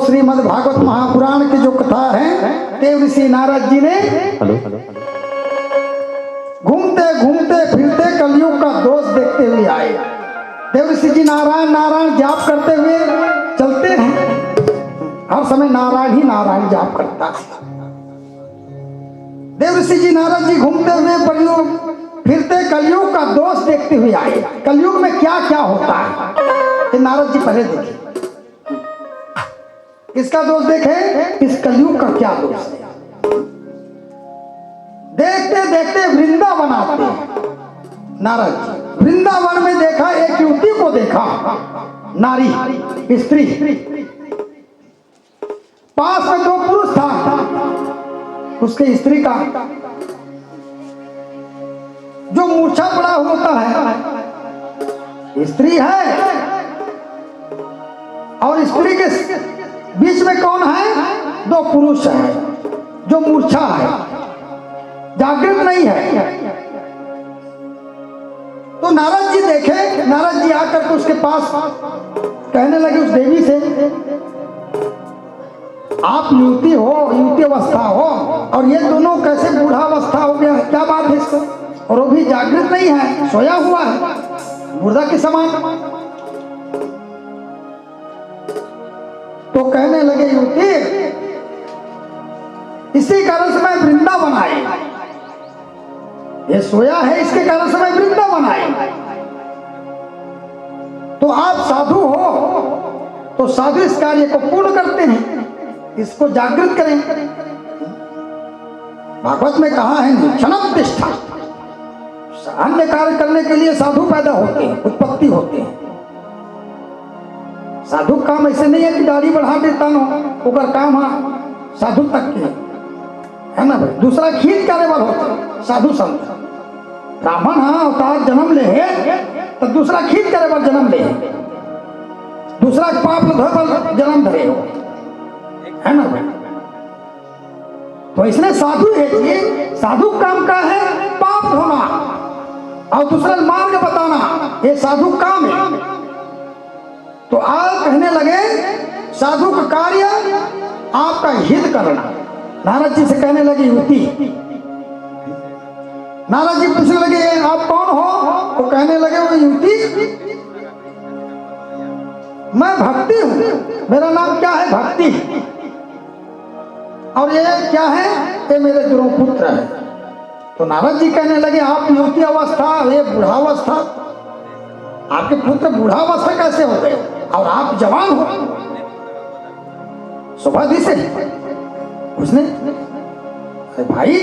श्रीमद् भागवत महापुराण की जो कथा है, देव ऋषि नारद जी ने घूमते घूमते फिरते कलयुग का दोष देखते हुए आए। देव ऋषि जी नारायण नारायण जाप करते हुए चलते हैं, हर समय नारायण ही नारायण जाप करता है। देव ऋषि जी नारद जी घूमते हुए फिरते कलयुग का दोष देखते हुए आए। कलयुग में क्या क्या होता है नारद जी पहले देखे। किसका दोष देखे? इस कलयुग का क्या दोष है। देखते देखते वृंदावन आते नारद जी। वृंदावन में देखा, एक युवती को देखा, नारी स्त्री, पास में दो पुरुष था। उसके स्त्री का जो मूर्छा पड़ा होता है, स्त्री है, और स्त्री के बीच में कौन है? दो पुरुष हैं। जो मूर्छा है, जागृत नहीं है। तो नारद जी देखे, नारद जी आकर के उसके पास कहने लगे उस देवी से, आप युवती हो, युवती अवस्था हो, और ये दोनों कैसे बूढ़ा अवस्था हो गया है, क्या बात है इसको? और वो भी जागृत नहीं है, सोया हुआ है मुर्दा के समान। तो कहने लगे युवती, इसी कारण से मैं वृंदावन आई। ये सोया है, इसके कारण से मैं वृंदावन आई। तो आप साधु हो, तो साधु इस कार्य को पूर्ण करते हैं, इसको जागृत करें। भागवत में कहा है निक्षणम तिष्ठा। अन्य कार्य करने के लिए साधु पैदा होते हैं, उत्पत्ति होते हैं। साधु काम ऐसे नहीं है कि दाढ़ी बढ़ा देता ना, ओकर काम है साधु तक के, है ना भाई। दूसरा खींच करे वाला होता साधु संत। ब्राह्मण हाँ अवतार जन्म ले है, तो दूसरा खींच करे वाला जन्म ले, दूसरा पाप धर जन्म धरे हो, है ना भाई। तो इसने साधु है जी, साधु काम का है पाप होना और दूसरा मार्ग बताना, ये साधु काम है। तो आप कहने लगे साधु का कार्य आपका हित करना। नारद जी से कहने लगे युवती। नारद जी पूछने लगे आप कौन हो? तो कहने लगे वो युवती, मैं भक्ति हूं, मेरा नाम क्या है? भक्ति। और ये क्या है? ये मेरे दोनों पुत्र है। तो नारद जी कहने लगे आप युवती अवस्था, ये बूढ़ावस्था, आपके पुत्र बूढ़ावस्था कैसे हो गए और आप जवान हो? सुभादी से उसने, अरे भाई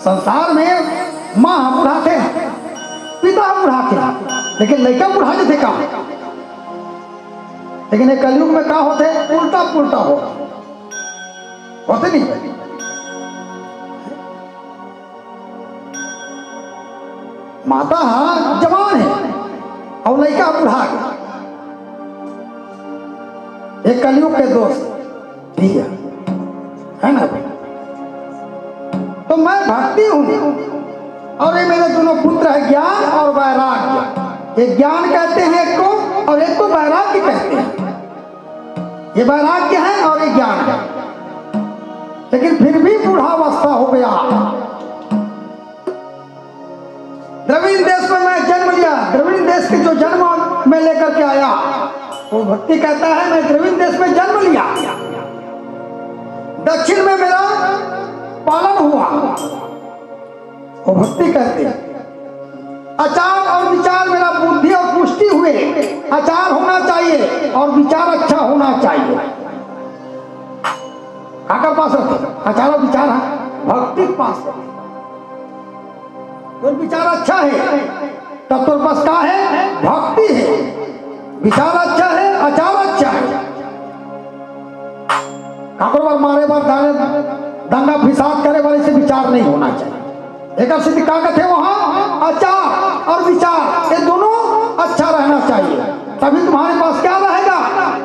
संसार में माँ बूढ़ा थे, पिता बूढ़ा थे, लेकिन लड़का बूढ़ा नहीं थे का। लेकिन एक कलयुग में क्या होते? उल्टा पुल्टा होते नहीं। माता जवान है और लड़का बूढ़ा गया। एक कलयुग के दोस्त ठीक है ना भाई। तो मैं भक्ति हूं और ये मेरे दोनों पुत्र है ज्ञान और वैराग्य। एक ज्ञान कहते हैं एक को, और एक को वैराग्य कहते हैं। ये वैराग्य है और ये ज्ञान है, लेकिन फिर भी बूढ़ावस्था हो गया। द्रविड़ देश में मैं जन्म लिया, द्रविड़ देश के जो जन्म में लेकर के आया, वो भक्ति कहता है मैं द्रविड़ देश में जन्म लिया। दक्षिण में मेरा पालन हुआ, वो भक्ति कहते हैं। आचार और विचार मेरा बुद्धि और पुष्टि हुए। आचार होना चाहिए और विचार अच्छा होना चाहिए। काका पास आचार और विचार है, भक्ति पास तो विचार अच्छा है तब तो बस का है? भक्ति है। विचार अच्छा है, आचार अच्छा है। काकर बार मारे बार दाने दंगा फिसाद करे वाले से विचार नहीं होना चाहिए। एक सिद्धि का कहते वहां आचार और विचार ये दोनों अच्छा रहना चाहिए, तभी तुम्हारे पास क्या रहेगा,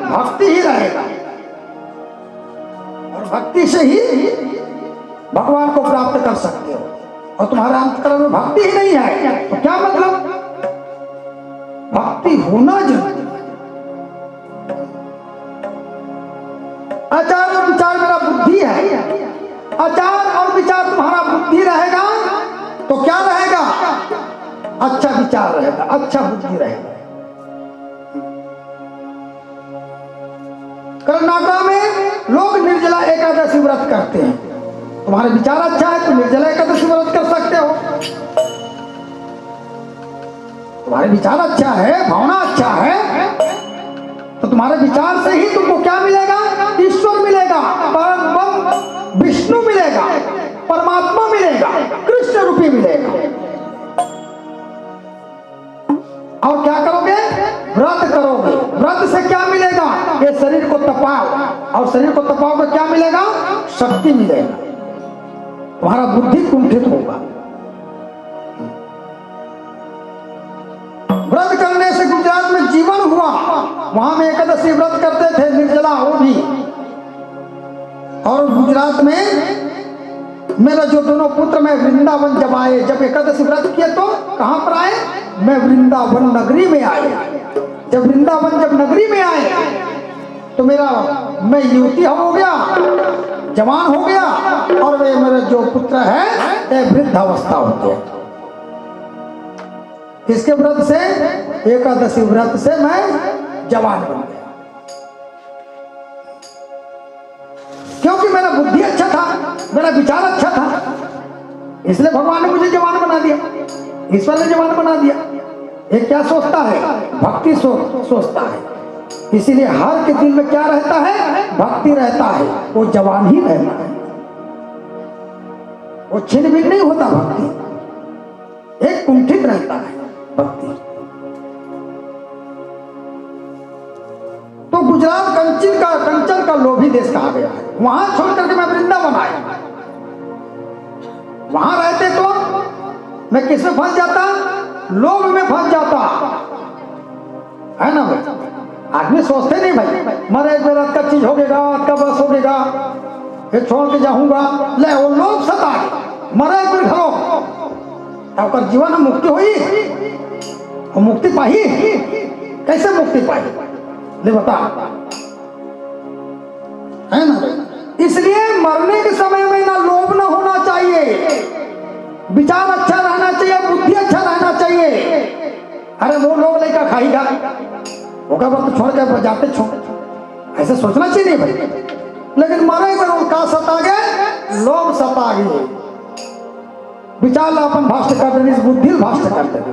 भक्ति ही रहेगा। और भक्ति से ही भगवान को प्राप्त कर सकते हो। और तुम्हारे अंतकरण में भक्ति ही नहीं है तो क्या मतलब, भक्ति होना जरूरी। आचार और विचार मेरा बुद्धि है, आचार और विचार तुम्हारा बुद्धि रहेगा तो क्या रहेगा, अच्छा विचार रहेगा, अच्छा बुद्धि रहेगा। कर्नाटक में लोग निर्जला एकादशी व्रत करते हैं, तुम्हारे विचार अच्छा है तो निर्जला एकादशी व्रत कर सकते हो। तुम्हारे विचार अच्छा है, भावना अच्छा है, तो तुम्हारे विचार से ही तुमको क्या मिलेगा, ईश्वर मिलेगा, परम विष्णु मिलेगा, परमात्मा मिलेगा, कृष्ण रूपी मिलेगा। और क्या करोगे, व्रत करोगे, व्रत से क्या मिलेगा, ये शरीर को तपाओ, और शरीर को तपाओ तो क्या मिलेगा, शक्ति मिलेगा, तुम्हारा बुद्धि कुंठित होगा। व्रत करने से गुजरात में जीवन हुआ, वहां में एकादशी व्रत करते थे, निर्जला वो भी। और गुजरात में मेरा जो दोनों पुत्र मैं वृंदावन जब आए, जब एकादशी व्रत किए तो कहां पर आए, मैं वृंदावन नगरी में आए। जब वृंदावन जब नगरी में आए तो मैं युवती हो गया, जवान हो गया, और वे मेरा जो पुत्र है वृद्धावस्था हो गया। इसके व्रत से, एकादशी व्रत से मैं जवान बन गया, क्योंकि मेरा बुद्धि अच्छा था, मेरा विचार अच्छा था, इसलिए भगवान ने मुझे जवान बना दिया, ईश्वर ने जवान बना दिया। ये क्या सोचता है, भक्ति सोचता है, इसीलिए हर के दिल में क्या रहता है, भक्ति रहता है, वो जवान ही रहता है, वो छिन भिन नहीं होता, भक्ति एक कुंठित रहता है भक्ति। तो गुजरात कंचन का लोभी देश कहा गया है, वहां छोड़ करके मैं वृंदावन आया। वहां रहते तो मैं किस में फंस जाता, लोभ में फंस जाता है ना भाई। आदमी सोचते नहीं भाई, मरे मेरा का चीज होगेगा, का बस होगेगा, ये छोड़ के जाऊंगा, ले वो लोभ सता मरे फिर घरो तब जीवन मुक्ति हुई, और मुक्ति पाई, कैसे मुक्ति पाई, ले बता, है ना। इसलिए मरने के समय में ना लोभ ना होना चाहिए, विचार अच्छा रहना चाहिए, बुद्धि अच्छा रहना चाहिए। अरे वो लोग लेकर खाएगा, होगा वक्त छोड़ के जाते छोड़, ऐसे सोचना चाहिए भाई। लेकिन मरे पर का सता गए, लोभ सता गए, विचार अपन भाष्य कर देने, बुद्धि भाष्य कर देने,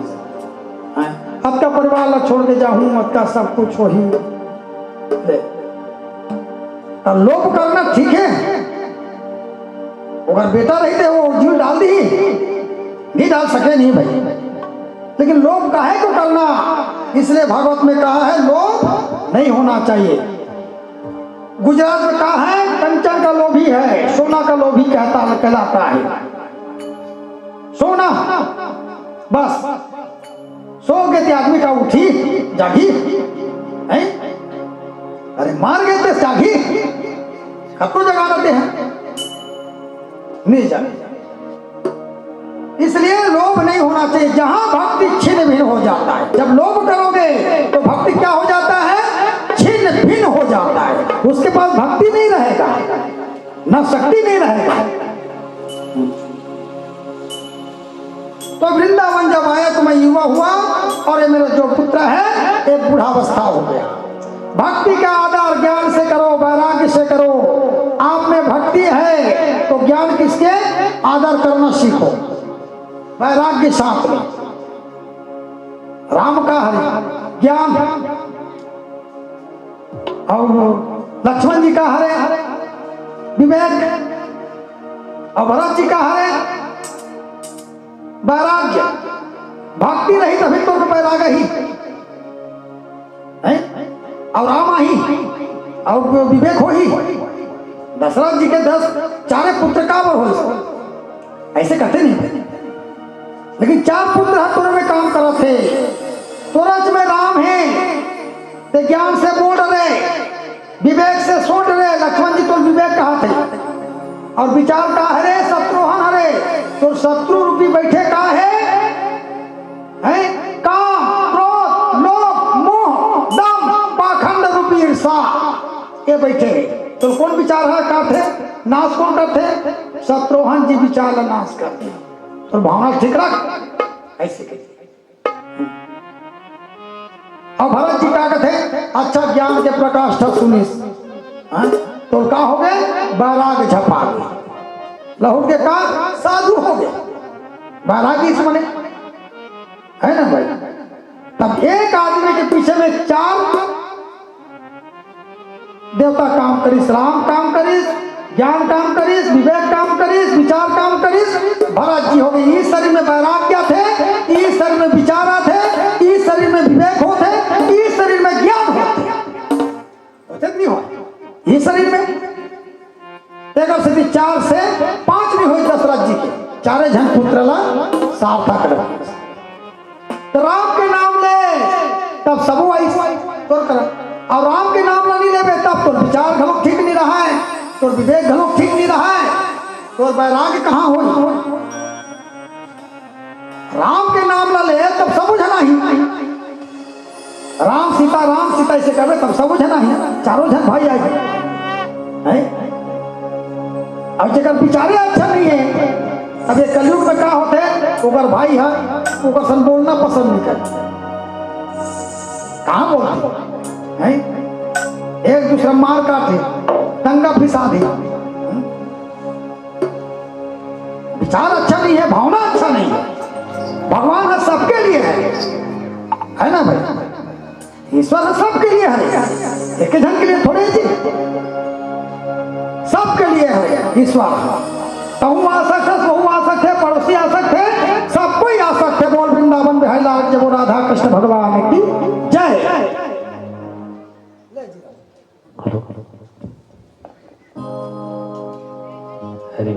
अब का परिवार ला छोड़ के जाऊं, अब का सब कुछ हो ही। लोभ करना ठीक है, अगर बेटा रहते वो जीव डाल दी, नहीं डाल सके नहीं भाई, लेकिन लोभ काहे को करना, इसलिए भागवत में कहा है लोभ नहीं होना चाहिए। गुजरात में कहा है कंचन का लोभी है, सोना का लोभी कहलाता है। सोना बस सो गए थे आदमी का उठी जागी है, अरे मार गए थे जागी, कब जगा देते हैं, नहीं जागे। इसलिए लोभ नहीं होना चाहिए। जहां भक्ति छिन्न भिन्न हो जाता है, जब लोभ करोगे तो भक्ति क्या हो जाता है, छिन्न भिन्न हो जाता है, उसके पास भक्ति नहीं रहेगा, न शक्ति नहीं रहेगा। तो वृंदावन जब आया तो मैं युवा हुआ, और ये मेरा जो पुत्र है एक बुढ़ावस्था हो गया। भक्ति का आधार ज्ञान से करो, वैराग्य से करो। आप में भक्ति है तो ज्ञान किसके आदर करना सीखो, वैराग्य साथ में। राम का हरे ज्ञान, और लक्ष्मण जी का हरे विवेक, और भरत जी का हरे वैराग्य। भक्ति रही तभी तो वैराग्य ही है, और रामा ही, और विवेक हो ही। दशरथ जी के 10 चारे पुत्र का हो, ऐसे कहते नहीं, लेकिन 4 पुत्र है तोरे में काम करत थे, तोरच में राम है, ते ज्ञान से बोल रहे, विवेक से सोच रहे। लक्ष्मण जी तो विवेक कहा थे और विचार का हरे शत्रुहन हरे, तो शत्रु रूपी बैठे का है काम, क्रोध, लोभ, मोह, दम, पाखंड रूपी ईर्षा, ये बैठे। तो कौन विचार है काटे नाश कौन करते? शत्रुहन जी विचार नाश करते। तो भावना ठीक रख ऐसे कैसे। और भरत जी क्या कहते? अच्छा ज्ञान के प्रकाश था सुनिस, तो क्या हो गए? बैराग झपा गए, लहू के का साधु हो गए। बैरागी से मने है ना भाई। तब एक आदमी के पीछे में 4 देवता काम करिस, राम काम करिस, ज्ञान काम करिस, विवेक काम करिस, विचार काम करिस। भरत जी हो गए। इस शरीर में वैराग्य थे, इस शरीर में विचार थे, इस शरीर में विवेक होते, इस शरीर में ज्ञान होते नहीं हो। इस शरीर में अगर से 4 से 5 नहीं हुई दशरथ जी के 4 जन पुत्र ला सार्थक रहे। तो राम के नाम ले तब सब तोर कर, और राम के नाम ला नहीं लेबे तब तो विचार घलो ठीक नहीं रहा है, तो विवेक घलो ठीक नहीं रहा है, तो वैराग्य कहाँ हो? राम के नाम ला ले तब सब जना ही राम सीता ऐसे करे तब सब जना ही 4 जन भाई आए हैं। अब जगह विचारे अच्छा नहीं है। अब ये कलयुग में क्या होते हैं? ओकर भाई है ओकर सन बोलना पसंद नहीं करते, कहाँ बोलते हैं? एक दूसरा मार काटे, दंगा फिसा दे। विचार अच्छा नहीं है, भावना अच्छा नहीं है। भगवान है सबके लिए है ना भाई। ईश्वर है सबके लिए है, एक जन के लिए थोड़े जी, सबके लिए है ईश्वर। तहु आ सकते, बहु आ सकते, पड़ोसी आ सकते, सब कोई आ सकते। बोल वृंदावन बिहारी लाल जब राधा कृष्ण भगवान की जय। हरि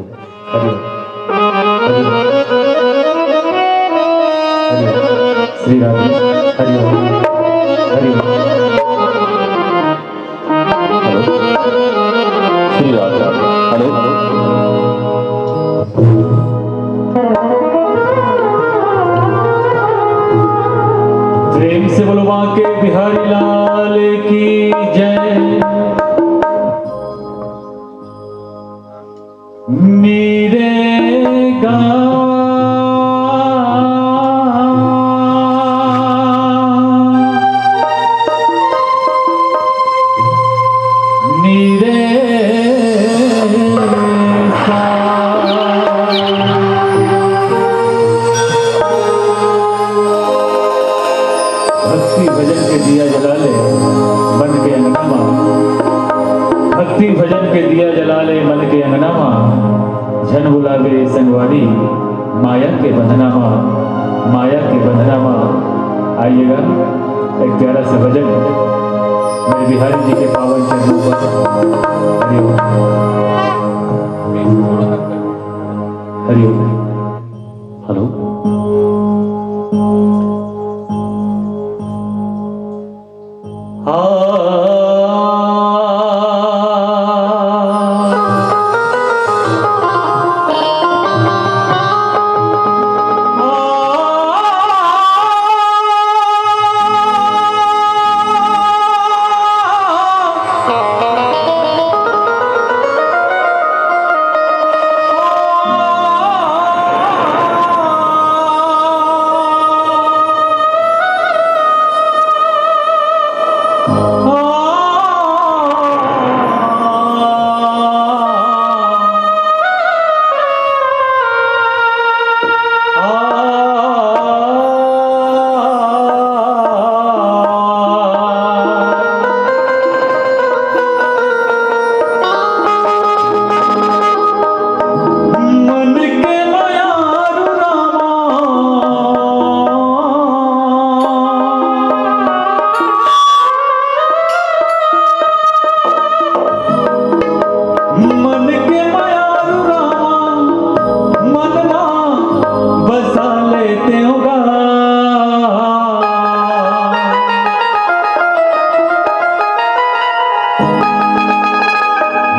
हरि श्री राधे हरि हरि श्री राधे हेलो प्रेम से बोलो बांके बिहारी लाल की जय। मेरे भक्ति भजन के दिया जला ले मन के अंगनामा, भक्ति भजन के दिया जला ले मन के अंगनामा, झन बुलावे संगवारी माया के बंधनामा, माया के बंधनामा। आइएगा एक प्यारा सा भजन मेरे बिहारी जी के पावन चरणों पर। हरिओम हरिओम हेलो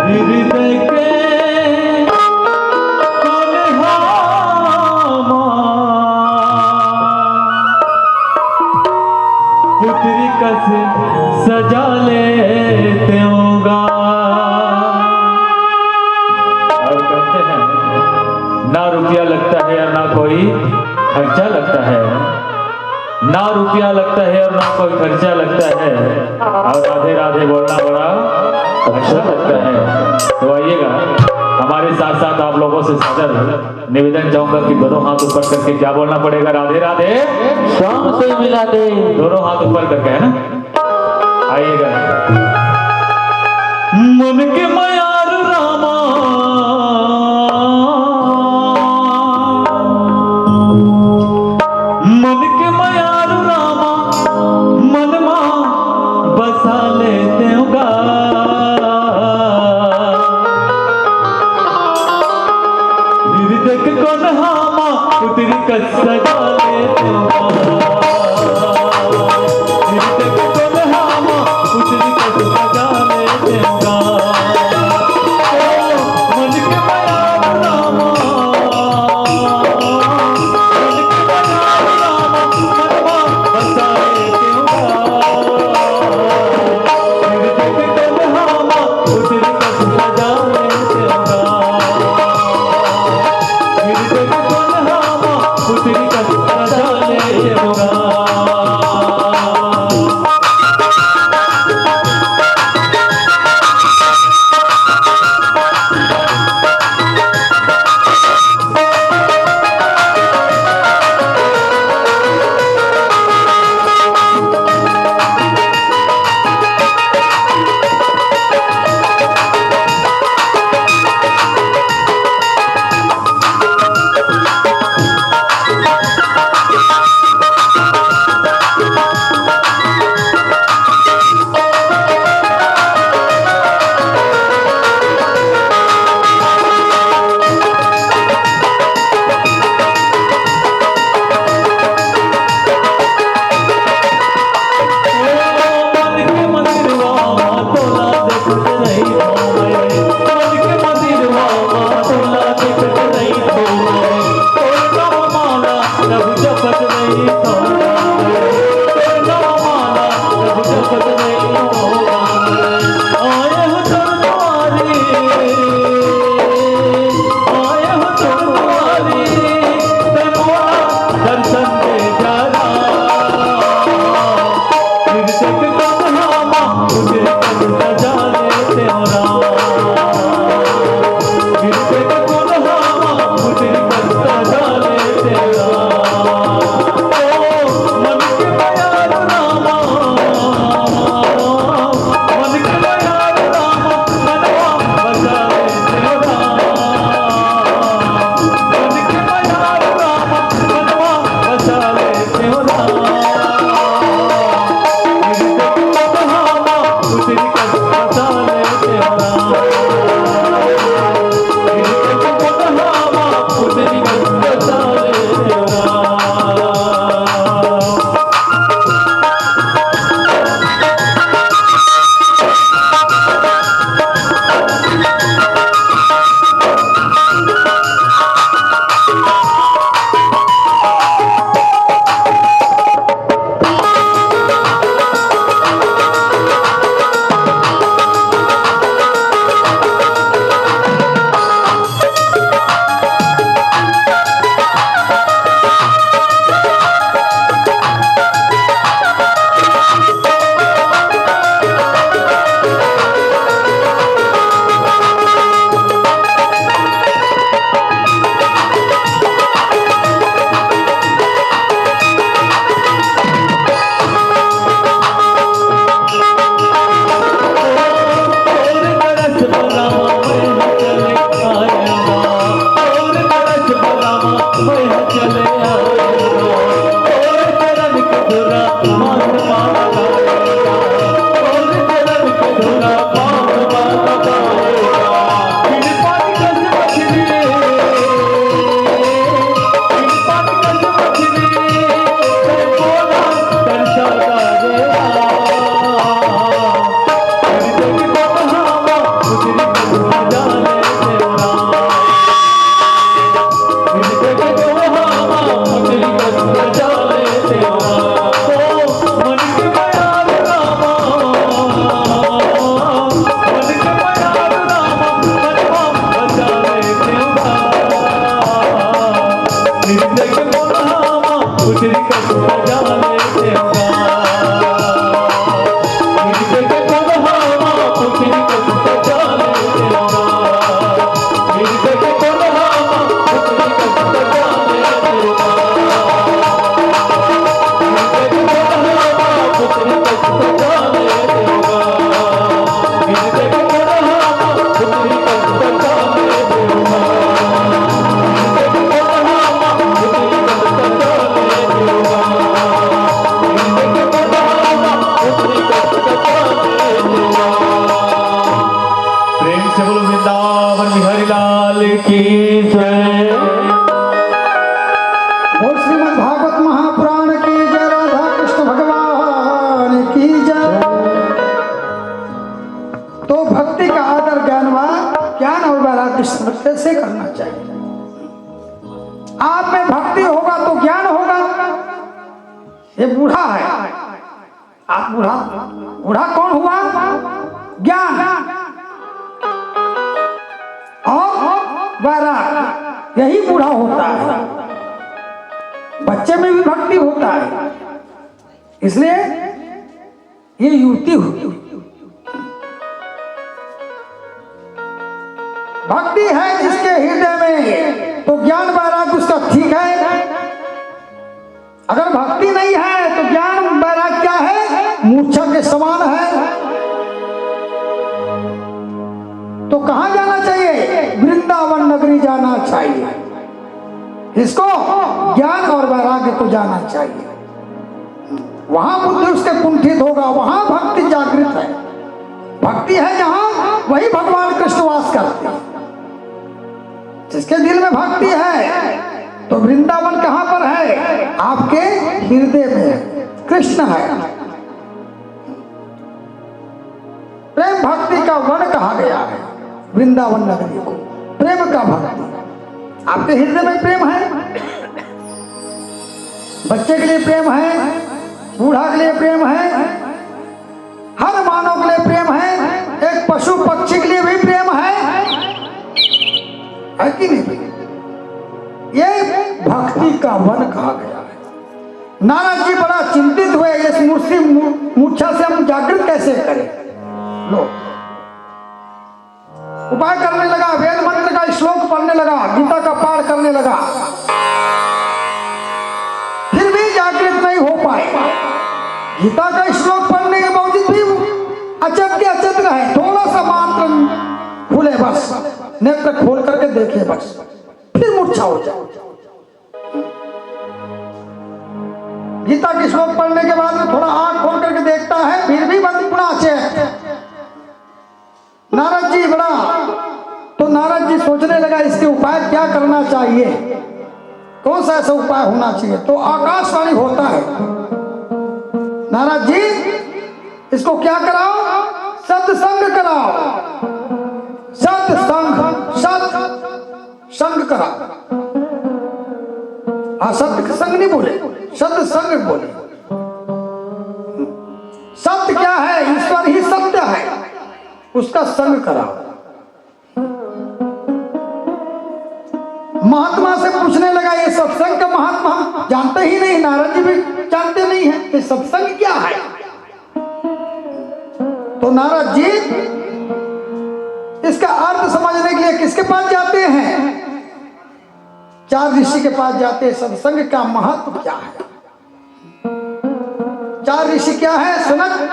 हृदय के कोल्हामा पुत्री कस सजा लेते होगा। और कहते हैं ना रुपया लगता है और ना कोई खर्चा लगता है, ना रुपया लगता है और ना कोई खर्चा लगता है, और राधे राधे बोलना बड़ा अच्छा लगता है। तो आइएगा, हमारे साथ साथ आप लोगों से सादर निवेदन चाहूंगा कि दोनों हाथ ऊपर करके क्या बोलना पड़ेगा? राधे राधे शाम से मिला दे। दोनों हाथ ऊपर करके, है ना? आइएगा। मन के मयार रामा मन के मयार रामा मन मां बसा लेते होगा। हृदय के कोल्हामा पुत्री का सजा लेते होगा। हृदय के कोल्हामा पुत्री का सजा लेते होगा। मन के मयार रामा बसा लेते होगा। हृदय के कोल्हामा पुत्री का सजा लेते होगा। हृदय के कोल्हामा पुत्री का से बोलो वृंदावन बिहारी लाल की जय। और श्रीमद् भागवत महापुराण की जय। राधा कृष्ण भगवान की जय। तो भक्ति का आदर ज्ञान और वैराग्य समझते से करना चाहिए। आप में भक्ति होगा तो ज्ञान होगा। ये बूढ़ा है, आप बूढ़ा कौन हुआ? ज्ञान और वैराग्य, यही बूढ़ा होता है। बच्चे में भी भक्ति होता है, इसलिए ये युवती हुई। भक्ति है जिसके हृदय में तो ज्ञान वैराग्य उसका ठीक है। अगर भक्ति नहीं है तो ज्ञान वैराग्य क्या है? मूर्छा के समान है। तो कहां जाना चाहिए? वृंदावन नगरी जाना चाहिए। इसको ज्ञान और वैराग्य को जाना चाहिए। वहां बुद्धि उसके कुंठित होगा, वहां भक्ति जागृत है। भक्ति है जहां, वही भगवान कृष्ण वास करते हैं। जिसके दिल में भक्ति है तो वृंदावन कहां पर है? आपके हृदय में कृष्ण है। प्रेम भक्ति का वन कहा गया है वृंदावन नगरी को। प्रेम का भक्ति आपके हृदय में प्रेम है। बच्चे के लिए प्रेम है, बूढ़ा के लिए प्रेम है, हर मानव के लिए प्रेम है, एक पशु पक्षी के लिए भी प्रेम है कि नहीं? ये भक्ति का वन कहा गया है। नारद जी बड़ा चिंतित हुए, इस मूर्छा से हम जागृत कैसे करें? लो, उपाय करने लगा, वेद मंत्र का श्लोक पढ़ने लगा, गीता का पाठ करने लगा, फिर भी जागृत नहीं हो पाए। गीता का श्लोक पढ़ने के बावजूद भी अचत के अचत रहे। थोड़ा सा मात्र खुले, बस नेत्र खोल करके देखे, बस फिर मूर्छा हो जाए। गीता के श्लोक पढ़ने के बाद में थोड़ा आंख खोल करके देखता है, फिर भी बंद पुनः अचेत। नारद जी बड़ा, तो नारद जी सोचने लगा इसके उपाय क्या करना चाहिए, कौन सा ऐसा उपाय होना चाहिए। तो आकाशवाणी होता है, नारद जी इसको क्या कराओ? सत्संग कराओ। सत्संग करा। सत्य संग नहीं बोले, सत्संग बोले। सत्य क्या है? ईश्वर ही सत्य है, उसका संग कराओ। महात्मा से पूछने लगा, ये सत्संग का महात्मा हम जानते ही नहीं। नारद जी भी जानते नहीं है कि सत्संग क्या है। तो नारद जी इसका अर्थ समझने के लिए किसके पास जाते हैं? 4 ऋषि के पास जाते हैं। सत्संग का महत्व क्या है? 4 ऋषि क्या है? सनातन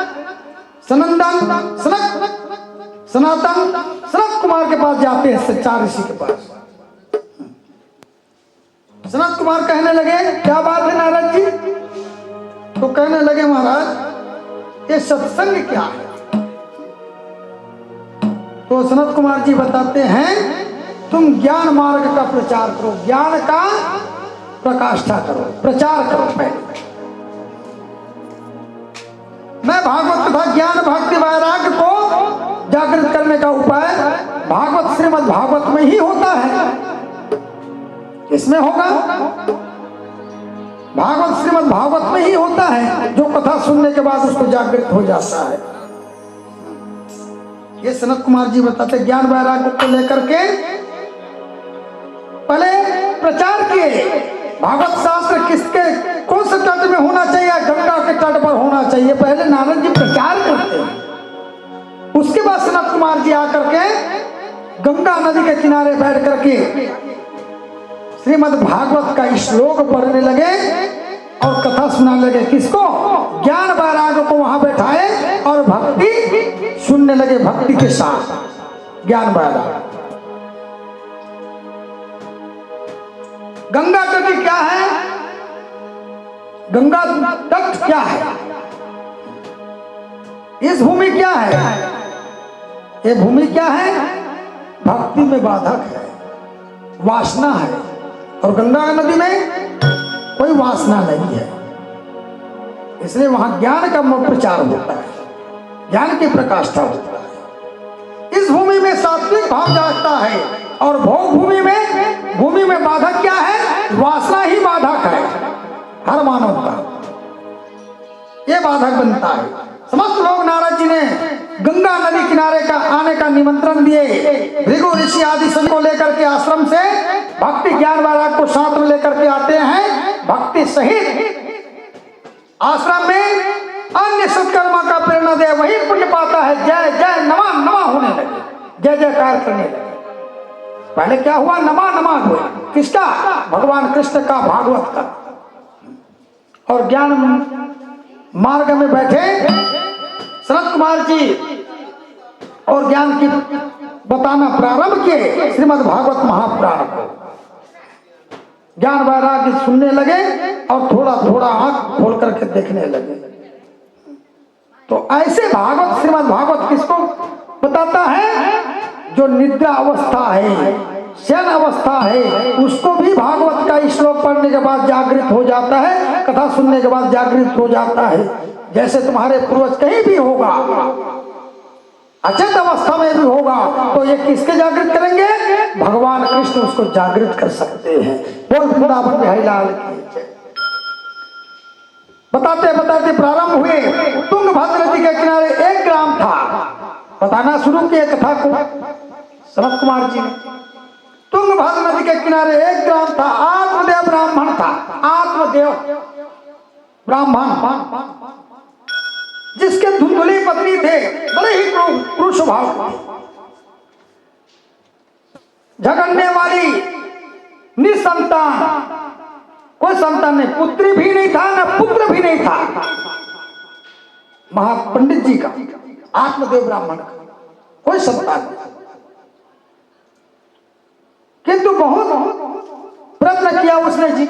सनत कुमार के पास जाते हैं। 4 ऋषि के पास सनत कुमार कहने लगे, क्या बात है नारद जी? तो कहने लगे, महाराज ये सत्संग क्या है? तो सनत कुमार जी बताते हैं, तुम ज्ञान मार्ग का प्रचार करो, ज्ञान का प्रकाष्ठा करो, प्रचार करो। पहले मैं भागवत तथा ज्ञान भक्ति वैराग्य को जागृत करने का उपाय भागवत श्रीमद् भागवत में ही होता है। इसमें होगा, भागवत श्रीमद् भागवत में ही होता है। जो कथा सुनने के बाद उसको जागृत हो जाता है। ये सनत कुमार जी बताते, ज्ञान वैराग्य को लेकर के पहले प्रचार किए। भागवत शास्त्र किसके कौन से तट में होना चाहिए? गंगा के तट पर होना चाहिए। पहले नारद जी प्रचार करते हैं, उसके बाद सनत कुमार जी आकर के गंगा नदी के किनारे बैठ करके श्रीमद् भागवत का श्लोक पढ़ने लगे और कथा सुनाने लगे। किसको? ज्ञान वैराग्य को वहां बैठाए और भक्ति सुनने लगे। भक्ति के साथ ज्ञान वैराग्य। गंगा तट क्या है? गंगा तट क्या है? इस भूमि क्या है? ये भूमि क्या है? भक्ति में बाधक है, वासना है, और गंगा नदी में कोई वासना नहीं है। इसलिए वहां ज्ञान का प्रचार होता है, ज्ञान की प्रकाष्ठा होता है। इस भूमि में सात्विक भाव जागता है, और भोग भूमि में बाधक क्या है? वासना ही बाधक है हर मानव का, ये बाधक बनता है। समस्त लोग नारद जी ने गंगा नदी किनारे का आने का निमंत्रण दिए। भृगु ऋषि आदि सभी को लेकर के आश्रम से भक्ति ज्ञान वैराग्य को साथ में लेकर के आते हैं। भक्ति सहित आश्रम में अन्य सत्कर्मा का प्रेरणा दे, वही पुण्य पाता है। जय जय नमा नमा होने लगे, जय जयकार करने लगे। पहले क्या हुआ? नमा नमा हुआ। किसका? भगवान कृष्ण का, भागवत का। और ज्ञान मार्ग में बैठे सनत कुमार जी और ज्ञान की बताना प्रारंभ किए, श्रीमद् भागवत महापुराण को। ज्ञान वैराग्य सुनने लगे और थोड़ा थोड़ा आंख खोल करके देखने लगे। तो ऐसे भागवत, श्रीमद् भागवत किसको बताता है? जो निद्रा अवस्था है, शयन अवस्था है, उसको भी भागवत का श्लोक पढ़ने के बाद जागृत हो जाता है, कथा सुनने के बाद जागृत हो जाता है। जैसे तुम्हारे पूर्वज कहीं भी होगा, अचेत अवस्था में भी होगा, तो ये किसके जागृत करेंगे? भगवान कृष्ण उसको जागृत कर सकते हैं। बोल वृंदावन बिहारी लाल की जय। बताते बताते प्रारंभ हुए। तुंगभद्र नदी के किनारे एक ग्राम था। बताना शुरू किए कथा को सनत कुमार जी ने। तुंगभद्र नदी के किनारे एक ग्राम था, आत्मदेव ब्राह्मण था। आत्मदेव ब्राह्मण, जिसके धुंधुली पत्नी थे, बड़े ही क्रूर स्वभाव थे, झगड़ने वाली, निसंतान, कोई संतान नहीं, पुत्री भी नहीं था, न पुत्र भी नहीं था। महापंडित जी का, आत्मदेव ब्राह्मण का कोई संतान नहीं। किंतु बहुत प्रयत्न किया उसने जी,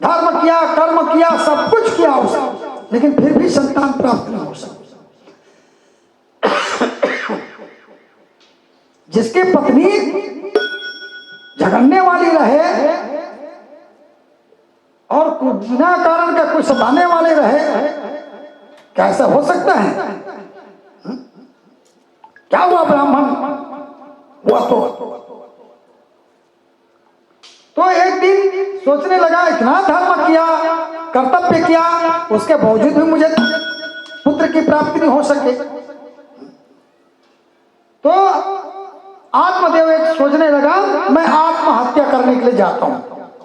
धर्म किया, कर्म किया, सब कुछ किया उसने, लेकिन फिर भी संतान प्राप्त नहीं हो सकी। जिसकी पत्नी झगड़ने वाली रहे और बिना कारण का कोई सताने वाले रहे, क्या ऐसा हो सकता है? क्या हुआ? ब्राह्मण हुआ तो एक दिन सोचने लगा, इतना धर्म किया, कर्तव्य किया, उसके बावजूद भी मुझे पुत्र की प्राप्ति नहीं हो सके। तो आत्मदेव एक सोचने लगा, मैं आत्महत्या करने के लिए जाता हूं।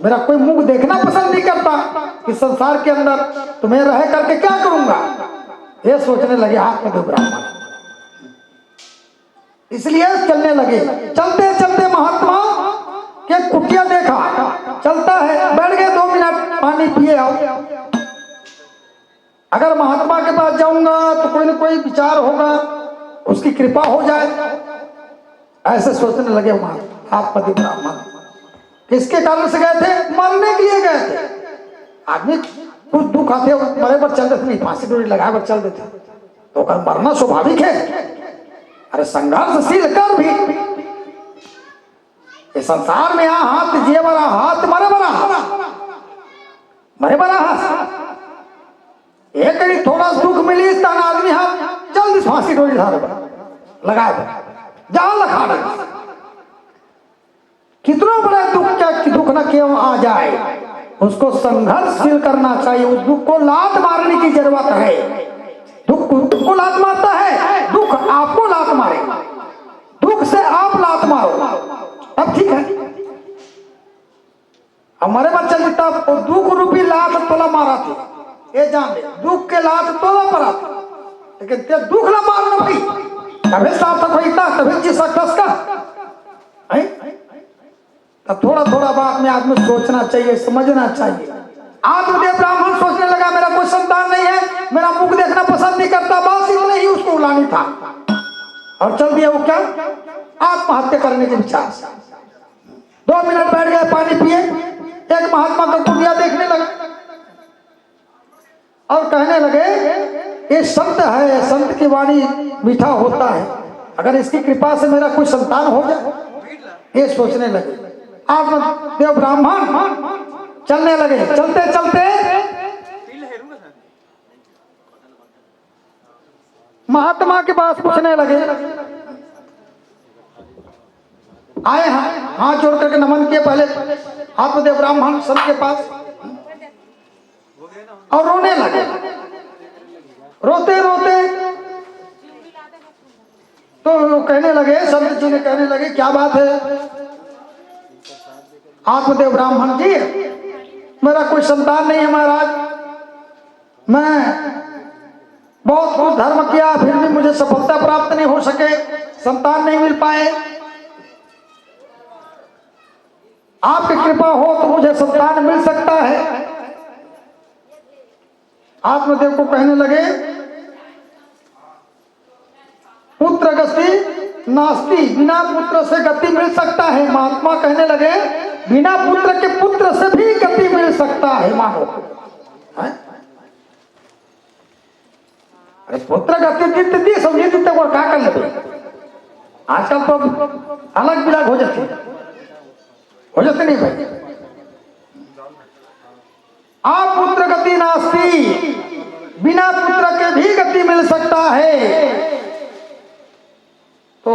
मेरा कोई मुख देखना पसंद नहीं करता कि संसार के अंदर तुम्हें रह करके क्या करूंगा, ये सोचने लगे आत्मदेव ब्राह्मण। इसलिए चलने लगे। चलते चलते महात्मा के कुटिया देखा, चलता है, बैठ गए, 2 मिनट पानी पिए आओ। अगर महात्मा के पास जाऊंगा तो कोई न कोई विचार होगा, उसकी कृपा हो जाए, ऐसे सोचने लगे आत्मदेव ब्राह्मण। किसके कारण से गए थे? मरने के लिए गए थे। आदमी कुछ दुख आते मरे पर चल देते नहीं, फांसी डोरी लगाए पर चल देते, तो मरना स्वाभाविक है। अरे संघर्षशील कर भी, इस संसार में यहाँ हाथ जिए बड़ा हाथ, मरे बड़ा हाथ। एक कहीं थोड़ा दुख मिली तन आदमी हाथ जल्दी फांसी डोरी लगाए जहां लखा रहे। कितना बड़ा दुख, क्या दुख न क्यों आ जाए, उसको संघर्षशील करना चाहिए। उस दुख को लात मारने की जरूरत है। दुख को लात मारता है, दुख आपको लात मारे, दुख से आप लात मारो, अब ठीक है। हमारे बच्चा जितना दुख रूपी लात तोला मारा थे, ये जान ले, दुख के लात तोला पड़ा था, लेकिन ते दुख ना मारना भाई, तभी सार्थक होता, तभी जी सकता है। तब थोड़ा थोड़ा बात में आदमी सोचना चाहिए, समझना चाहिए। आत्मदेव ब्राह्मण सोचने लगा, मेरा कोई संतान नहीं है, मेरा मुख देखना पसंद नहीं करता, बस इतना ही उसको उलानी था, और चल दिया वो क्या? आत्महत्या करने के विचार से। 2 मिनट बैठ गए, पानी पिए, एक महात्मा का कुटिया देखने लगे और कहने लगे, ये संत है, संत की वाणी मीठा होता है, अगर इसकी कृपा से मेरा कोई संतान हो जाए, ये सोचने लगे। आत्मदेव ब्राह्मण चलने लगे। चलते चलते महात्मा के पास पूछने लगे। आए हैं, हाथ जोड़ करके नमन किए पहले आत्मदेव ब्राह्मण संत के पास, और रोने लगे। रोते रोते तो वो कहने लगे, संत जी ने कहने लगे, क्या बात है आत्मदेव ब्राह्मण जी, मेरा कोई संतान नहीं है महाराज। मैं बहुत कुछ धर्म किया, फिर भी मुझे सफलता प्राप्त नहीं हो सके, संतान नहीं मिल पाए। आपकी कृपा हो तो मुझे संतान मिल सकता है। आत्मदेव को कहने लगे, पुत्र गति नास्ति, बिना पुत्र से गति मिल सकता है। महात्मा कहने लगे, बिना पुत्र के पुत्र से भी गति मिल सकता है। मानो अरे पुत्र गति दी समझी दी तक और क्या कर लेते। आजकल तो अलग बिलग हो जाते नहीं भाई। आप पुत्र गति नास्ति, बिना पुत्र के भी गति मिल सकता है। तो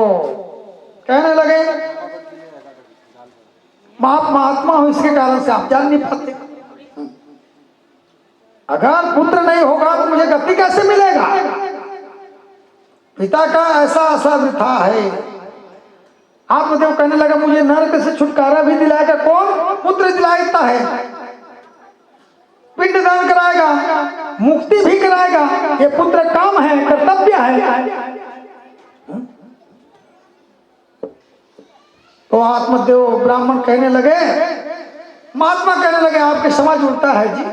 कहने लगे, महात्मा हूं, इसके कारण से आप जान नहीं पाते। अगर पुत्र नहीं होगा तो मुझे गति कैसे मिलेगा। पिता का ऐसा वृथा है। आत्मदेव कहने लगा, मुझे नरक से छुटकारा भी दिलाएगा कौन? पुत्र दिलाता है, पिंडदान कराएगा, मुक्ति भी कराएगा। ये पुत्र काम है, कर्तव्य है। तो आत्मदेव ब्राह्मण कहने लगे, महात्मा कहने लगे, आपके समझ उल्टा है जी।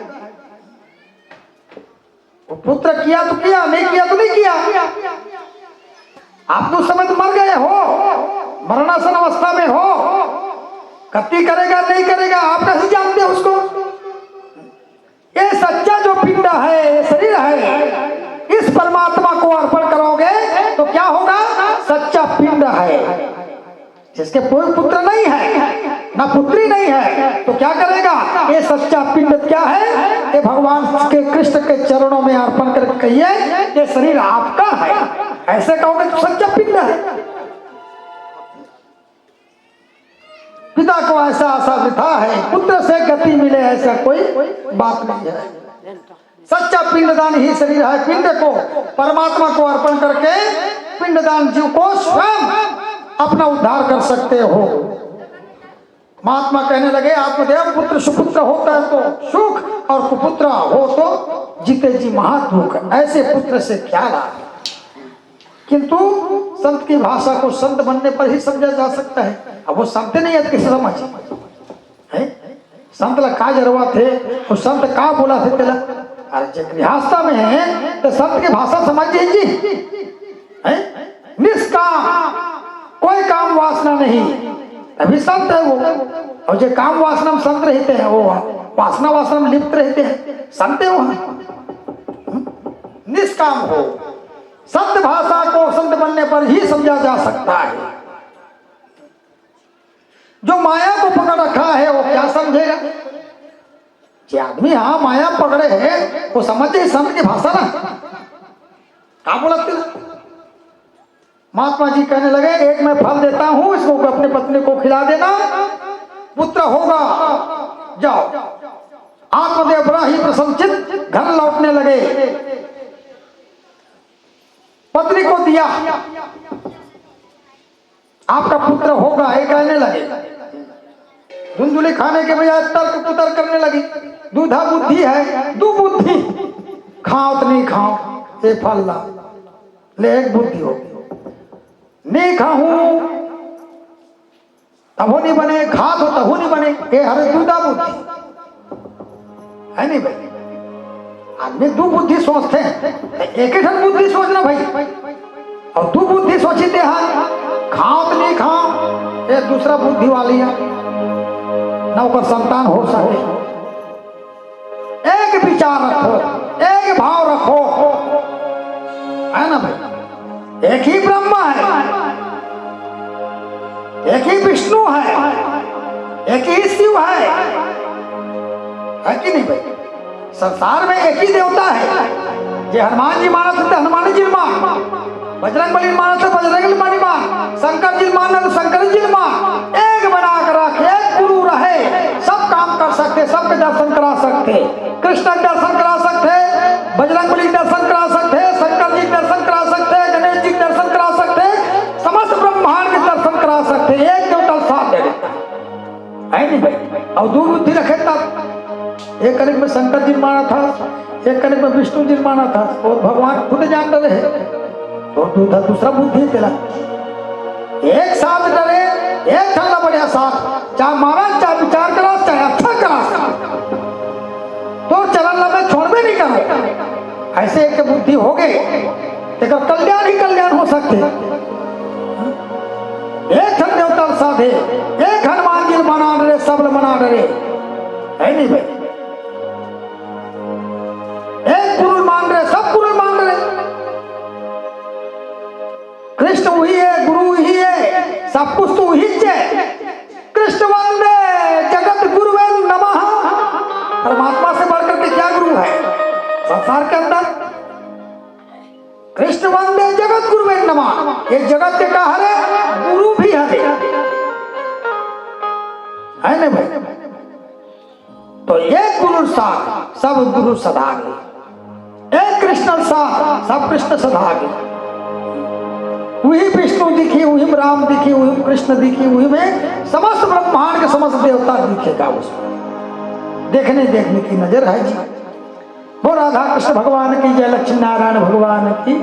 पुत्र किया तो किया, नहीं किया तो नहीं किया। आप तो समय तो मर गए हो, मरणासन अवस्था में हो। गति करेगा नहीं करेगा आप कैसे जानते हो उसको। ये सच्चा जो पिंड है, शरीर है, इस परमात्मा को अर्पण करोगे तो क्या होगा? सच्चा पिंड है। जिसके कोई पुत्र नहीं है, ना पुत्री नहीं है, तो क्या करेगा? ये सच्चा पिंड क्या है? ये भगवान के कृष्ण के चरणों में अर्पण करके कहिए, ये शरीर आपका है। ऐसे कहोगे तो सच्चा पिंड है। पिता को ऐसा आशा वृथा है, पुत्र से गति मिले ऐसा कोई बात नहीं है। सच्चा पिंडदान ही शरीर है। पिंड को परमात्मा को अर्पण करके पिंडदान जीव को स्वयं अपना उद्धार कर सकते हो। महात्मा कहने लगे, आत्मदेव पुत्र सुपुत्र होता है तो सुख, और कुपुत्र हो तो जीते जी महादुख। ऐसे पुत्र से क्या लाभ। किंतु संत की भाषा को संत बनने पर ही समझा जा सकता है। अब वो संत नहीं है किसी समझ है। संत ला का जरूरत है, वो संत का बोला थे तेला। अरे जो गृहस्था में है तो संत की भाषा समझिए जी है। निष्काम, कोई काम वासना नहीं, अभी संत है वो। और जो काम वासना में संत रहते हैं, वो वासना वासना में लिप्त रहते हैं, संत है वो। निष्काम हो, संत भाषा को संत बनने पर ही समझा जा सकता है। जो माया को पकड़ रखा है वो क्या समझेगा? जो आदमी हाँ माया पकड़े है वो समझे संत की भाषा ना, क्या बोलते ना। महात्मा जी कहने लगे, एक मैं फल देता हूं, इसको अपने पत्नी को खिला देना, पुत्र होगा, जाओ। आत्मदेव बड़ा ही प्रसन्नचित्त घर लौटने लगे। पत्नी को दिया, आपका पुत्र होगा, ये कहने लगे। धुंधुली खाने के बजाय तर्क पुतर करने लगी। दूधा बुद्धि है, दू बुद्धि, खाओ तो नहीं खाओ, ये फल ला ले, एक बुद्धि होगी। नहीं खाऊं तब नहीं बने, खा तो तब नहीं बने, ये हरे दूधा बुद्धि है नहीं भाई। आदमी दो बुद्धि सोचते हैं, एक ही बुद्धि सोचना भाई, और दो बुद्धि सोचते हैं, खाओ तो नहीं खाओ, ये दूसरा बुद्धि वाली है, न ऊपर संतान हो सके। एक विचार रखो, एक भाव रखो, है ना भाई। एक ही ब्रह्मा है, एक ही विष्णु है, एक ही शिव है कि नहीं भाई? संसार में एक ही देवता है। जे हनुमान जी माना तो हनुमान जी मान, बजरंग बली माना तो बजरंग बली मान, शंकर जी माना तो शंकर जी मान। एक बना कर रखे, एक गुरु रहे, सब काम कर सकते, सबके दर्शन करा सकते। कृष्ण के दर्शन करा सकते, बजरंग बली के दर्शन करा सकते, शंकर जी के दर्शन करा सकते, गणेश जी के दर्शन करा सकते, समस्त ब्रह्मांड के दर्शन करा सकते। एक देवता साथ दे देता है नहीं भाई? और दूर बुद्धि रखे तब एक करीब में शंकर जी माना था, एक करीब में विष्णु जी माना था, और भगवान खुद जान रहे तो दूसरा बुद्धि तेरा एक साथ डरे, एक चलना बढ़िया साथ, चाहे मारा चाहे विचार करा चाहे अच्छा करा, तो चलन लगे छोड़ भी नहीं करो। ऐसे एक बुद्धि हो गई तो कल्याण ही कल्याण हो सकते। एक धन देवता साधे, एक हनुमान जी मना रहे, सब मना रहे है नहीं भाई? एक गुरु मान रहे, सब गुरु मान रहे। कृष्ण वही है, गुरु ही है, सब कुछ तो वही है। कृष्ण वंदे जगत गुरुवे नमः। परमात्मा से बढ़कर के क्या गुरु है संसार के अंदर? कृष्ण वंदे जगत गुरुवे नमः। ये जगत के का हरे गुरु भी हरे है ना भाई? तो एक गुरु साथ सब गुरु सदागे, एक कृष्ण साथ सब कृष्ण सदागे। वही विष्णु दिखी, वही राम दिखी, वही कृष्ण दिखी, वही में समस्त ब्रह्मांड के समस्त देवता दिखेगा। उसमें देखने की नजर है जी। वो राधा कृष्ण भगवान की जय, लक्ष्मी नारायण भगवान की।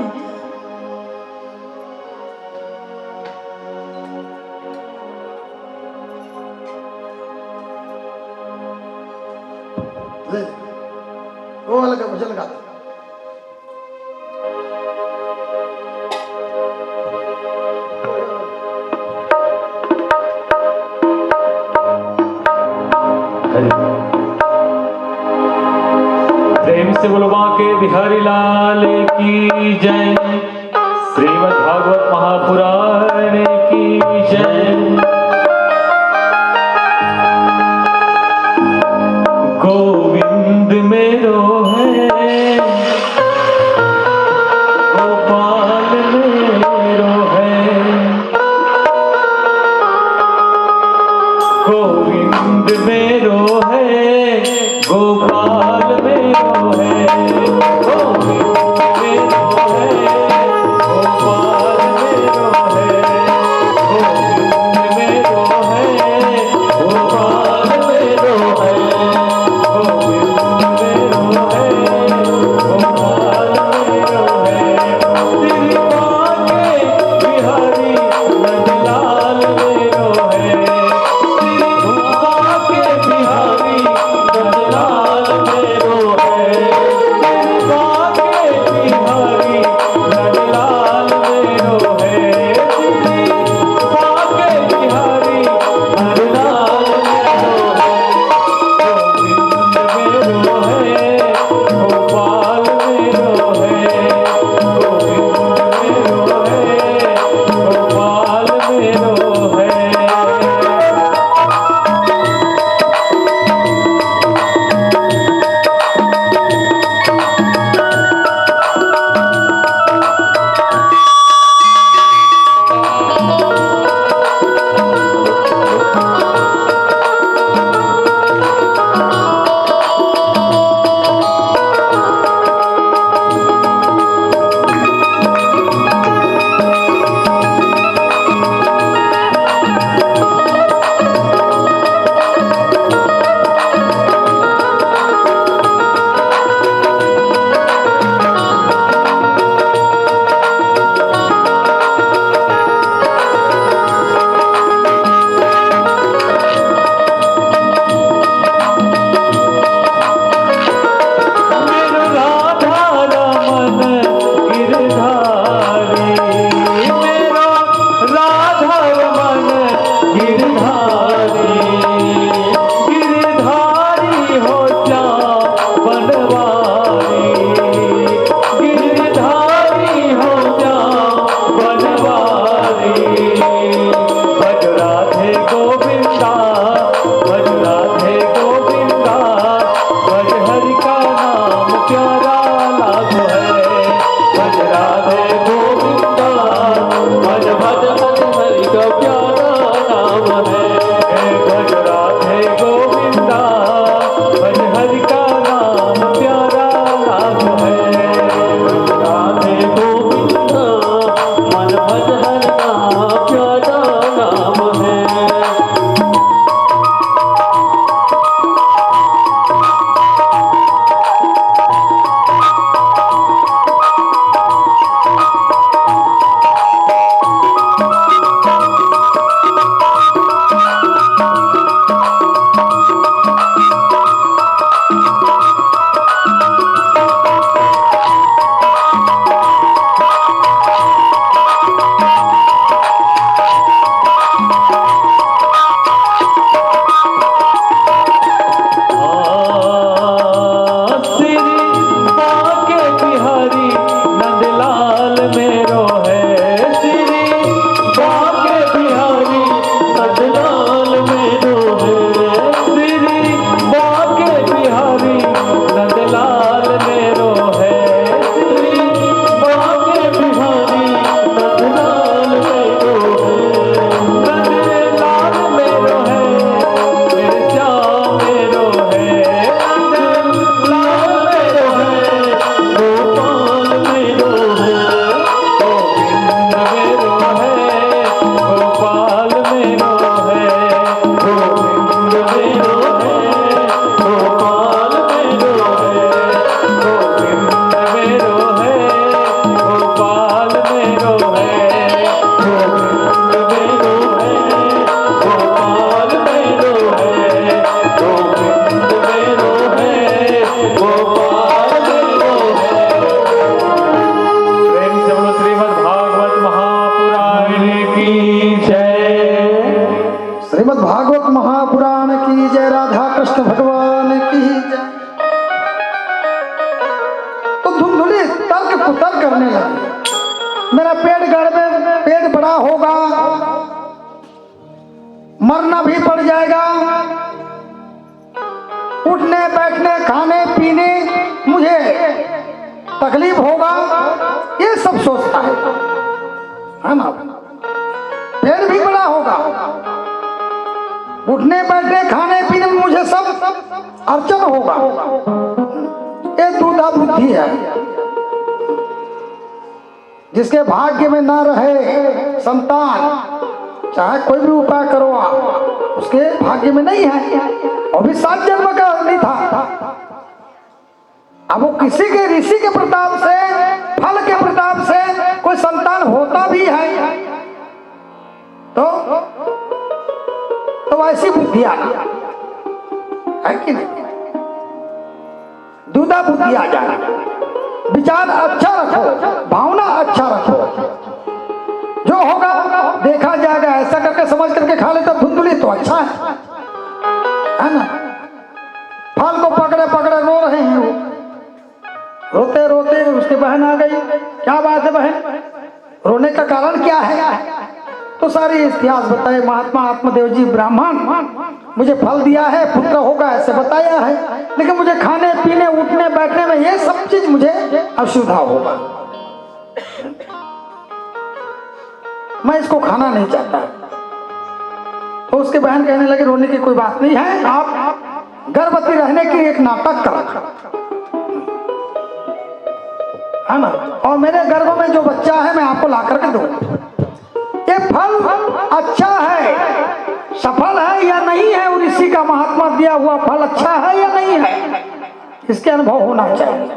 वो वाला का भजन गाते प्रेम से बोलो बांके बिहारी लाल की जय। श्रीमद् भागवत महापुराण की जय। गोविंद मेरो है, गोपाल मेरो है, गोविंद मेरो है, गोपाल मेरो है, गोविंद मेरो है, गोपाल मेरो है, गोविंद मेरो है, गोपाल मेरो है, गोविंद मेरो है, गोपाल मेरो है। तेरी बांके बिहारी नंदलाल मेरो है, तेरी बांके बिहारी श्रीमद् भागवत महापुराण की जय, राधा कृष्ण भगवान की जय। तो धुंधुली तर्क कुतर्क करने लगी, मेरा पेट बड़ा होगा, मरना भी पड़ जाएगा, उठने बैठने खाने पीने मुझे तकलीफ होगा, ये सब सोचता है ना। पेट भी बड़ा होगा, उठने बैठने खाने पीने में मुझे सब अड़चन होगा, ये दूधा बुद्धि है। जिसके भाग्य में ना रहे संतान, चाहे कोई भी उपाय करो आप, उसके भाग्य में नहीं है, और भी 7 जन्म का नहीं था। अब वो किसी के ऋषि के प्रताप से, फल के प्रताप से कोई संतान होता भी है तो ऐसी बुद्धि आना है कि नहीं, दूधा बुद्धि आ जाना। विचार अच्छा रखो, भावना अच्छा रखो, जो होगा देखा जाएगा, ऐसा करके समझ करके खा ले तो धुंधुली तो अच्छा है ना। फल को पकड़े पकड़े रो रहे हैं वो, रोते रोते उसकी बहन आ गई, क्या बात है बहन, रोने का कारण क्या है? तो सारी इतिहास बताए, महात्मा आत्मदेव जी ब्राह्मण मुझे फल दिया है, पुत्र होगा ऐसे बताया है, लेकिन मुझे खाने पीने उठने बैठने में ये सब चीज मुझे असुविधा होगा, मैं इसको खाना नहीं चाहता। तो उसके बहन कहने लगे रोने की कोई बात नहीं है, आप गर्भवती रहने की एक नाटक करा है ना, और मेरे गर्भ में जो बच्चा है मैं आपको ला करके दूंगा। ये फल अच्छा है, सफल है या नहीं है, और ऋषि का महात्मा दिया हुआ फल अच्छा है या नहीं है, इसके अनुभव होना चाहिए।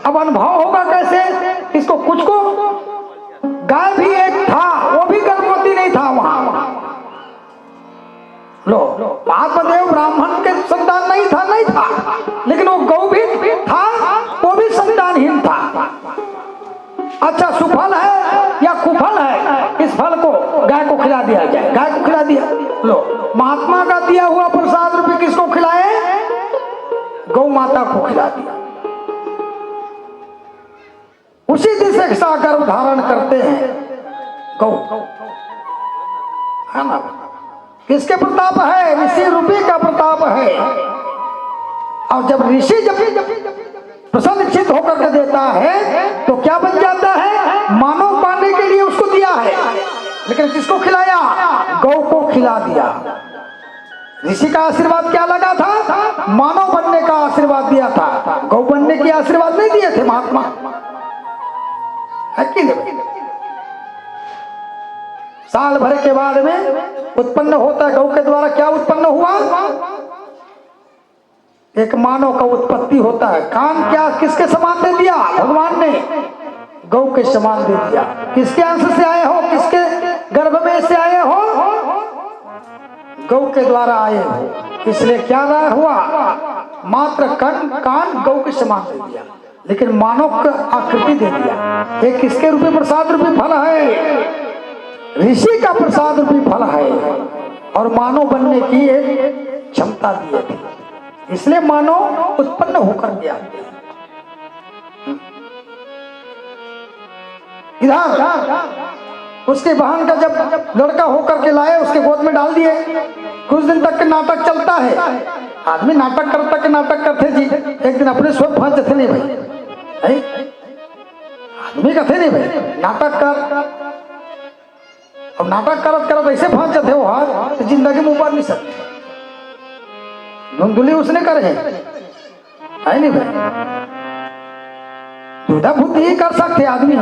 अब अनुभव होगा कैसे? इसको कुछ को गाय भी एक था, वो भी गर्भवती नहीं था वहां, लो महात्मादेव ब्राह्मण के संतान नहीं था, लेकिन वो गौ भी था, वो भी संतानहीन था। अच्छा सुफल है या कुफल है, इस फल को गाय को खिला दिया जाए, गाय को खिला दिया, लो महात्मा का दिया हुआ प्रसाद रूपी किसको खिलाए? गौ माता को खिला दिया। उसी दिन से गर्भ धारण करते हैं गौ, है ना। किसके प्रताप है? ऋषि रूपी का प्रताप है। और जब ऋषि जब प्रसन्नचित होकर के देता है तो क्या बन जाता है? मानव पाने के लिए उसको दिया है, लेकिन किसको खिलाया? गौ को खिला दिया। ऋषि का आशीर्वाद क्या लगा था? मानव बनने का आशीर्वाद दिया था, गौ बनने की आशीर्वाद नहीं दिए थे महात्मा, है कि नहीं? साल भर के बाद में उत्पन्न होता है, गौ के द्वारा क्या उत्पन्न हुआ? एक मानव का उत्पत्ति होता है। कान क्या किसके समान दे दिया? भगवान ने गौ के समान दे दिया। किसके अंश से आए हो? किसके गर्भ में से आए हो? गौ के द्वारा आए हो, इसलिए क्या हुआ? मात्र कान गौ के समान दे दिया, लेकिन मानव का आकृति दे दिया। ये किसके रूपी प्रसाद रूपी फल है? ऋषि का प्रसाद रूपी फल है, और मानव बनने की एक क्षमता दी थी, इसलिए मानव उत्पन्न होकर गया। इधर उसके बहन का जब लड़का होकर के लाए, उसके गोद में डाल दिए। कुछ दिन तक के नाटक चलता है, आदमी नाटक करते जी। एक दिन अपने स्व भांज थे नहीं भाई, आदमी कहते नहीं भाई नाटक कर, अब नाटक करत ऐसे भांज थे वो हाथ तो जिंदगी में उबार नहीं सकते। धुंधुली उसने करे है नहीं भाई, दूधा बुद्धि ही कर सकते आदमी।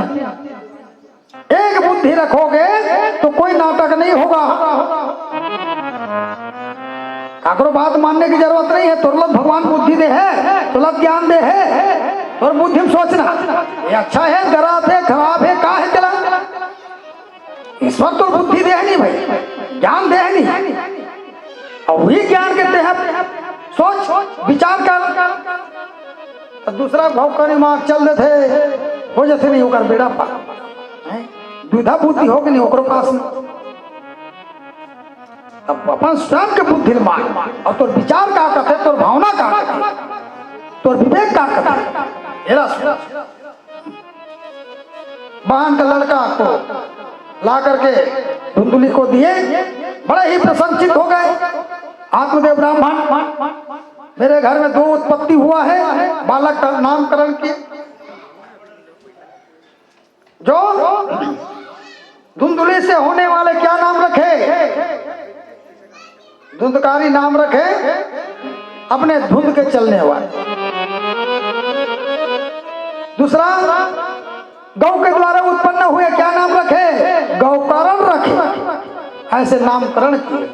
एक बुद्धि रखोगे तो कोई नाटक नहीं होगा। काकरो बात मानने की जरूरत नहीं है। तुरलत भगवान बुद्धि दे है, तुरलत ज्ञान दे है, और बुद्धि में सोचना ये अच्छा है, गलत है, खराब है, का है चला। ईश्वर तो बुद्धि दे है नहीं भाई, ज्ञान दे है नहीं, और वही ज्ञान कहते हैं सोच विचार कर। दूसरा भाव का दिमाग चल रहे थे हो जाते नहीं होकर बेड़ा पा दूधा बुद्धि हो कि नहीं ओकरो पास में। तब अपन स्वयं के बुद्धि मान और तोर विचार का कथे, तोर भावना का कथे, तोर विवेक का कथे। बहन का लड़का को ला करके धुंधुली को दिए, बड़े ही प्रसन्नचित हो गए। आत्मदेव ब्राह्मण, मेरे घर में 2 उत्पत्ति हुआ है बालक का नामकरण की, जो धुंधुली से होने वाले क्या नाम रखे? धुंधकारी नाम रखे, अपने धुंध के चलने वाले। दूसरा, गौ के द्वारा उत्पन्न हुए क्या नाम रखे? गौकरण रखे। ऐसे नामकरण किए,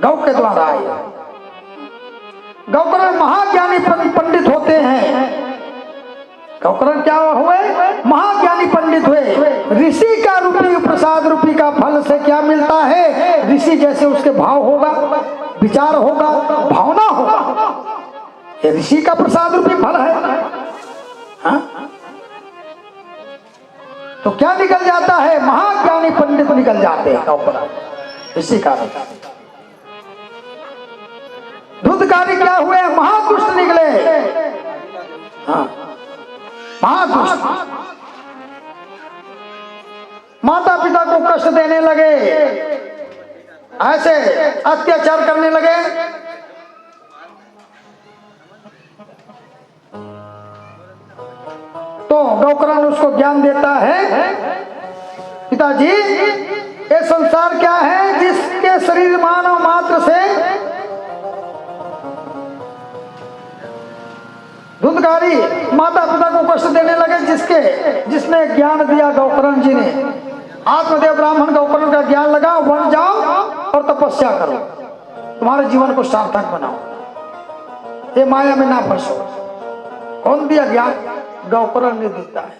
गौ के द्वारा आए। गौकरण महाज्ञानी पंडित होते हैं। गौकरण क्या हुए? महाज्ञानी पंडित हुए। ऋषि का रूपी प्रसाद रूपी का फल से क्या मिलता है? ऋषि जैसे उसके भाव होगा, विचार होगा, भावना होगा, ये ऋषि का प्रसाद रूपी फल है। हा? तो क्या निकल जाता है? महाज्ञानी पंडित निकल जाते हैं गौकरण, इसी कारण। धुंधकारी क्या हुए? महादुष्ट निकले। हाँ, महादुष्ट, माता पिता को कष्ट देने लगे, ऐसे अत्याचार करने लगे। तो गौकर्ण उसको ज्ञान देता है, पिताजी ये संसार क्या है जिसके शरीर मानव मात्र से धुंधकारी माता पिता को कष्ट देने लगे, जिसने ज्ञान दिया गौकर्ण जी ने। आत्मदेव ब्राह्मण गौकर्ण का ज्ञान लगा, वन जाओ और तपस्या करो, तुम्हारे जीवन को सार्थक बनाओ, ये माया में ना फंसो। कौन दिया ज्ञान? गौकर्ण ने देता है।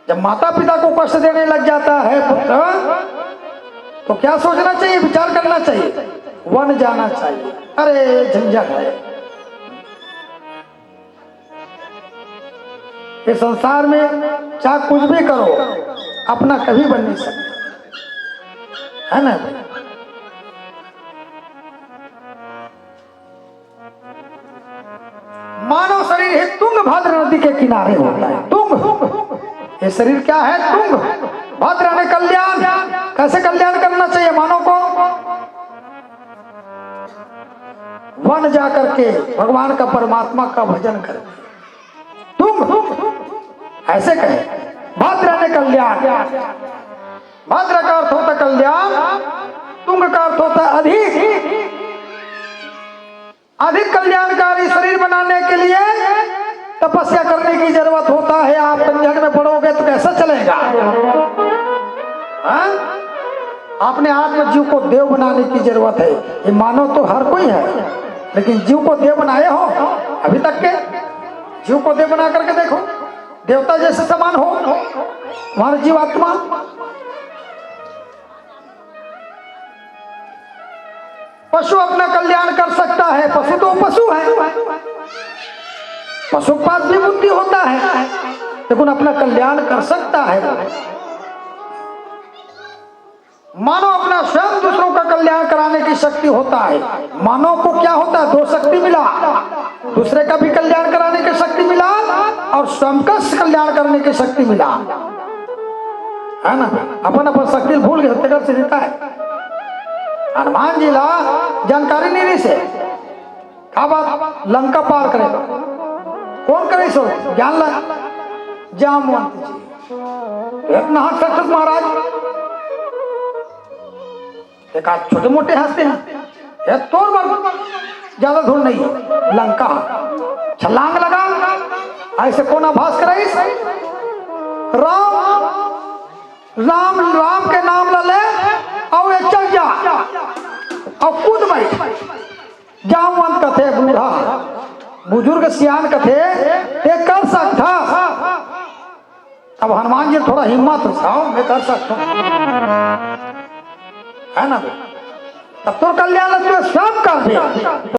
जब माता पिता को कष्ट देने लग जाता है पुत्र, तो क्या सोचना चाहिए? विचार करना चाहिए, वन जाना चाहिए। अरे झंझट है, इस संसार में चाहे कुछ भी करो, अपना कभी बन नहीं सकते, है ना? मानव शरीर है तुंगभद्र नदी के किनारे होता है। तुंग, ये शरीर क्या है? तुंग भद्र ने कल्याण। कैसे कल्याण करना चाहिए मानव को? वन जाकर के भगवान का, परमात्मा का भजन करे। तुंग ऐसे कहे, भद्र ने कल्याण। भद्र का अर्थ होता कल्याण, तुंग का अर्थ होता अधिक। अधिक कल्याणकारी शरीर बनाने के लिए तपस्या करने की जरूरत होता है। आप झंझट में पड़ोगे तो कैसा चलेगा? अपने आत्म जीव को देव बनाने की जरूरत है। ये मानव तो हर कोई है, लेकिन जीव को देव बनाए हो? अभी तक के जीव को देव बना करके देखो, देवता जैसे समान हो हमारा जीवात्मा। पशु अपना कल्याण कर सकता है, पशु तो पशु है, पशु के पास भी बुद्धि होता है, लेकिन अपना कल्याण कर सकता है। मानव अपना स्वयं दूसरों का कल्याण कराने की शक्ति होता है। मानव को क्या होता है? 2 शक्ति मिला, दूसरे का भी कल्याण कराने की शक्ति मिला और स्वयं का कल्याण करने की शक्ति मिला, है ना? अपन अपन शक्ति भूल गए, हत्याकर से देता है। हनुमान जी ला जानकारी नहीं रही से क्या बात लंका पार करे, कौन करे सो ज्ञान ला? जामवंत जी, एक नाहक सक्सेस महाराज, एक आध छोटे मोटे हंसते हैं, एक तोड़ मार, ज्यादा दूर नहीं, लंका छलांग लगा, ऐसे कौन आभास कराई? राम राम राम के नाम ला ले और ये चल जा और कूद बैठ। जामवंत कथे बूढ़ा बुजुर्ग सियान कथे ये कर सकता। अब हनुमान जी थोड़ा हिम्मत उठाओ, मैं कर सकता हूँ, है ना? तब तो कल्याण स्वयं कर दिया।